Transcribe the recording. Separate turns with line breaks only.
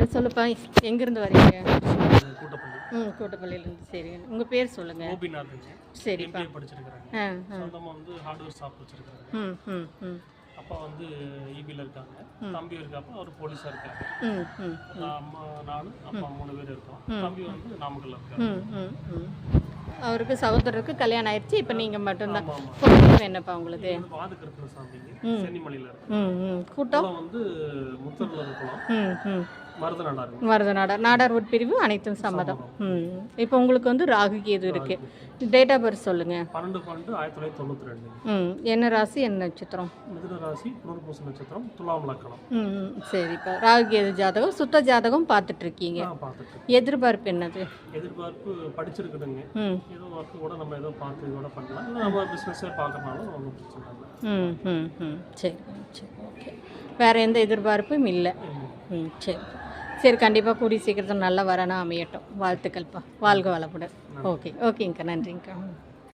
இல்லை சொல்லுப்பா, எங்கேருந்து வரீங்க?
கூட்டப்பள்ளி.
கூட்டப்பள்ளியிலேருந்து. சரி, உங்கள் பேர் சொல்லுங்கள்.
கோபிநாத்ங்க.
சரிப்பா.
படிச்சிருக்கிறேன். சொந்தமாக வந்து ஹார்ட்வேர் ஷாப் வச்சுருக்கிறேன்.
ம் ம்
அப்பா வந்து ஈபியில் இருக்காங்க. தம்பி இருக்காப்ப அவர் போலீஸாக இருக்காங்க. அம்மா நானும் அப்பா 3 பேர் இருக்கோம். தம்பி வந்து நாமக்கல்ல இருக்காங்க.
அவருக்கு சகோதரருக்கு கல்யாணம் ஆயிடுச்சு. இப்போ நீங்கள் மட்டும்தான். குடும்பம் என்னப்பா உங்களுக்கு?
வாதுக்கருப்பு சாமிங்க சென்னிமலையில் இருக்கு.
கூட்டம்
வந்து முத்தரில் இருக்கலாம்.
மருதநாடார் நாடார் உட்பிரிவு அனைத்தும் சம்மதம். இப்போ உங்களுக்கு வந்து ராகு கேது இருக்கு. டேட் ஆஃப் பர்த் சொல்லுங்க.
12/12/1992.
என்ன ராசி, என்ன நட்சத்திரம்?
மிதுன ராசி, புனர்பூச நட்சத்திரம், துலாம் லக்னம்.
சரிப்பா. ராகு கேது ஜாதகம், சுத்த ஜாதகம் பார்த்துட்டு இருக்கீங்க. எதிர்பார்ப்பு என்னது?
எதிர்பார்ப்பு படிச்சிருக்குதுங்க. ஏதோ ஒர்க்கு கூட நம்ம ஏதோ பார்த்து இதோட பண்ணலாம். நம்ம பிஸ்னஸே பார்க்கறனாலும் ஒன்றும் பிரச்சனை இல்லை.
சரி சரி, ஓகே. வேறு எந்த எதிர்பார்ப்பும் இல்லை. சரி சரி, கண்டிப்பாக கூடிய சீக்கிரத்தில் நல்லா வரணும், அமையட்டும். வாழ்த்துக்கள்ப்பா. வாழ்க வளமுடன். ஓகேங்கக்கா, நன்றிங்கக்கா.